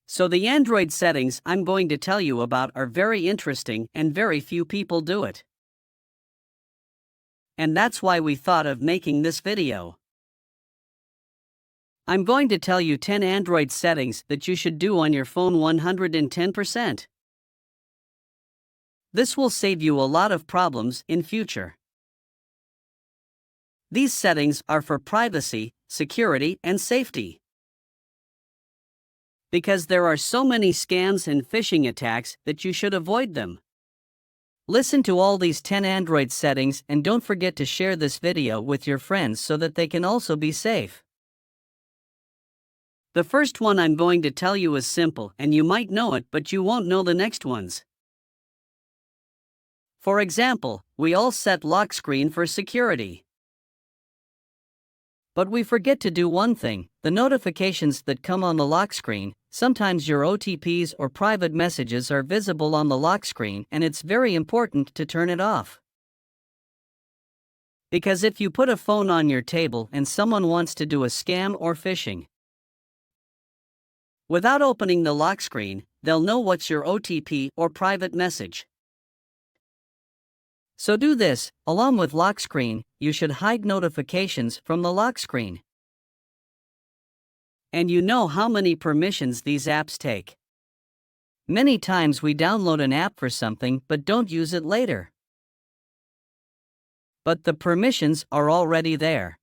So the Android settings I'm going to tell you about are very interesting and very few people do it. And that's why we thought of making this video. I'm going to tell you 10 Android settings that you should do on your phone 110%. This will save you a lot of problems in future. These settings are for privacy, security, and safety. Because there are so many scams and phishing attacks that you should avoid them. Listen to all these 10 Android settings and don't forget to share this video with your friends so that they can also be safe. The first one I'm going to tell you is simple and you might know it but you won't know the next ones. For example, we all set lock screen for security. But we forget to do one thing: the notifications that come on the lock screen. Sometimes your OTPs or private messages are visible on the lock screen and it's very important to turn it off. Because if you put a phone on your table and someone wants to do a scam or phishing, without opening the lock screen, they'll know what's your OTP or private message. So do this: along with lock screen, you should hide notifications from the lock screen. And you know how many permissions these apps take. Many times we download an app for something but don't use it later. But the permissions are already there.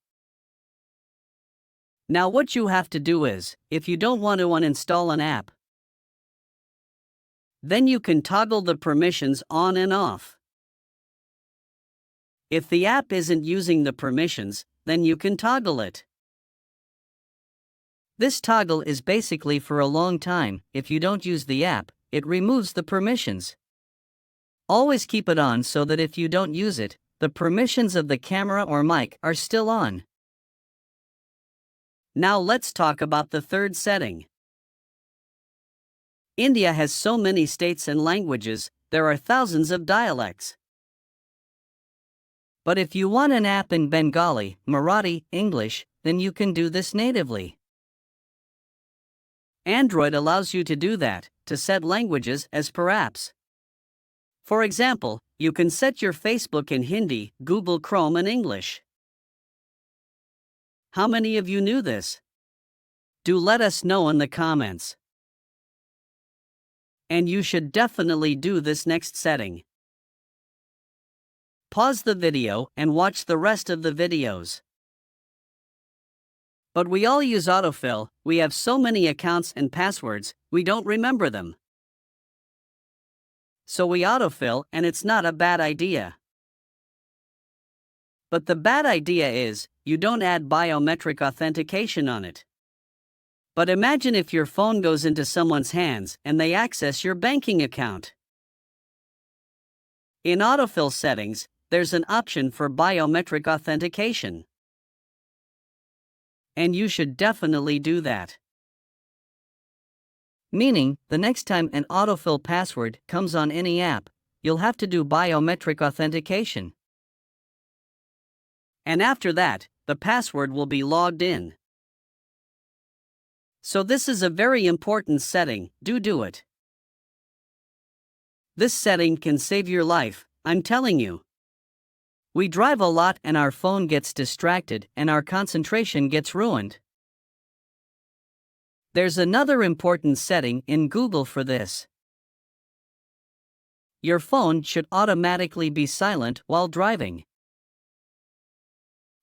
Now what you have to do is, if you don't want to uninstall an app, then you can toggle the permissions on and off. If the app isn't using the permissions, then you can toggle it. This toggle is basically for a long time. If you don't use the app, it removes the permissions. Always keep it on so that if you don't use it, the permissions of the camera or mic are still on. Now let's talk about the third setting. India has so many states and languages, there are thousands of dialects. But if you want an app in Bengali, Marathi, English, then you can do this natively. Android allows you to do that, to set languages as per apps. For example, you can set your Facebook in Hindi, Google Chrome in English. How many of you knew this? Do let us know in the comments. And you should definitely do this next setting. Pause the video and watch the rest of the videos. But we all use autofill. We have so many accounts and passwords, we don't remember them. So we autofill and it's not a bad idea. But the bad idea is, you don't add biometric authentication on it. But imagine if your phone goes into someone's hands and they access your banking account. In autofill settings, there's an option for biometric authentication. And you should definitely do that. Meaning, the next time an autofill password comes on any app, you'll have to do biometric authentication. And after that, the password will be logged in. So this is a very important setting, do it. This setting can save your life, I'm telling you. We drive a lot and our phone gets distracted and our concentration gets ruined. There's another important setting in Google for this. Your phone should automatically be silent while driving.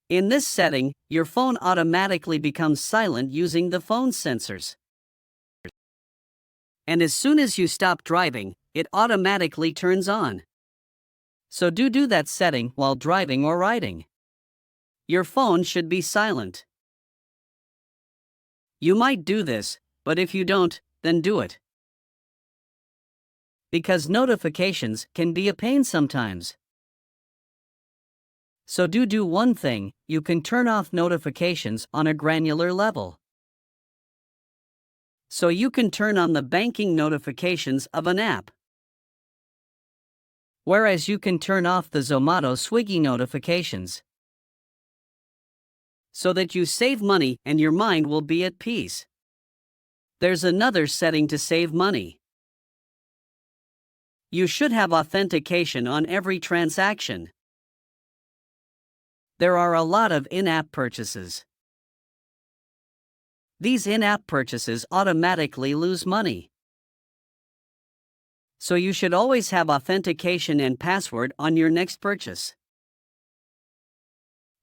In this setting, your phone automatically becomes silent using the phone sensors. And as soon as you stop driving, it automatically turns on. So do that setting while driving or riding. Your phone should be silent. You might do this, but if you don't, then do it. Because notifications can be a pain sometimes. So do one thing: you can turn off notifications on a granular level. So you can turn on the banking notifications of an app. Whereas you can turn off the Zomato Swiggy notifications. So that you save money and your mind will be at peace. There's another setting to save money. You should have authentication on every transaction. There are a lot of in-app purchases. These in-app purchases automatically lose money. So you should always have authentication and password on your next purchase.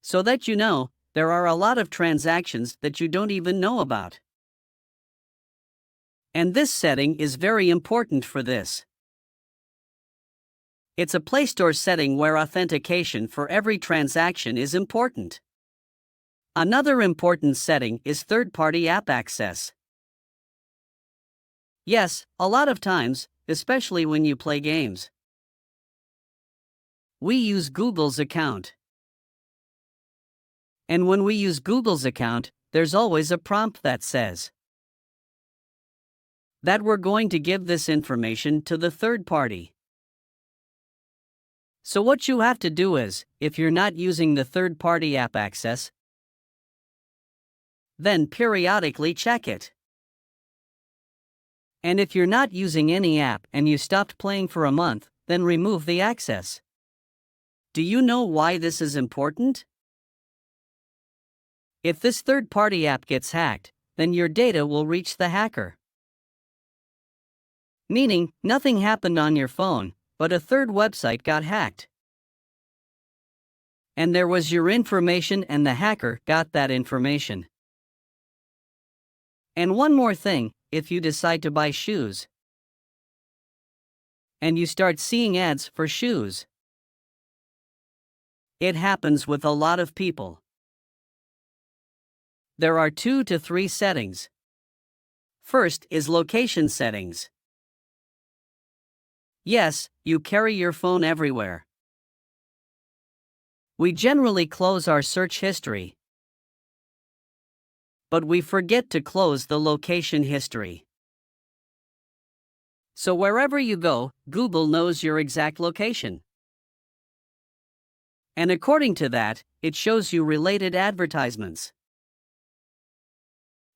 So that you know, there are a lot of transactions that you don't even know about. And this setting is very important for this. It's a Play Store setting where authentication for every transaction is important. Another important setting is third-party app access. Yes, a lot of times, especially when you play games, we use Google's account. And when we use Google's account, there's always a prompt that says that we're going to give this information to the third party. So what you have to do is, if you're not using the third-party app access, then periodically check it. And if you're not using any app and you stopped playing for a month, then remove the access. Do you know why this is important? If this third-party app gets hacked, then your data will reach the hacker. Meaning, nothing happened on your phone, but a third website got hacked. And there was your information and the hacker got that information. And one more thing, if you decide to buy shoes, and you start seeing ads for shoes, it happens with a lot of people. There are 2 to 3 settings. First is location settings. Yes, you carry your phone everywhere. We generally close our search history, but we forget to close the location history. So wherever you go, Google knows your exact location. And according to that, it shows you related advertisements.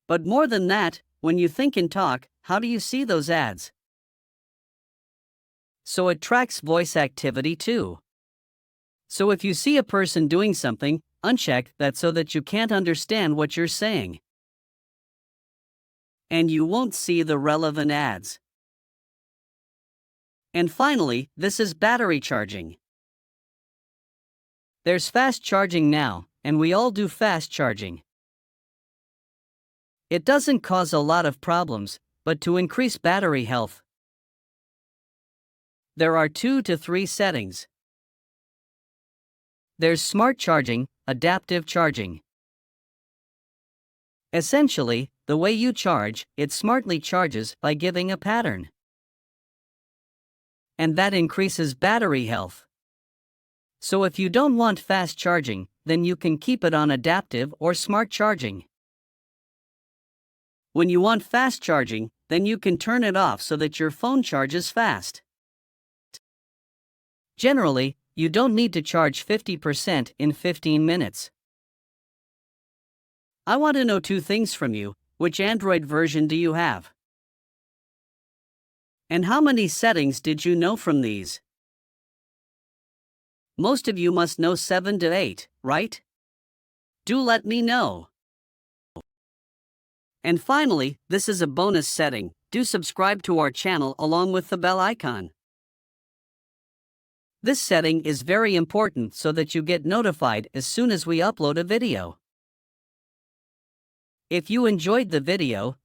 But more than that, when you think and talk, how do you see those ads? So it tracks voice activity too. So if you see a person doing something, uncheck that so that you can't understand what you're saying. And you won't see the relevant ads. And finally, this is battery charging. There's fast charging now, and we all do fast charging. It doesn't cause a lot of problems, but to increase battery health, there are 2 to 3 settings. There's smart charging, adaptive charging. Essentially, the way you charge, it smartly charges by giving a pattern. And that increases battery health. So if you don't want fast charging, then you can keep it on adaptive or smart charging. When you want fast charging, then you can turn it off so that your phone charges fast. Generally, you don't need to charge 50% in 15 minutes. I want to know 2 things from you. Which Android version do you have? And how many settings did you know from these? Most of you must know 7 to 8, right? Do let me know. And finally, this is a bonus setting. Do subscribe to our channel along with the bell icon. This setting is very important so that you get notified as soon as we upload a video. If you enjoyed the video,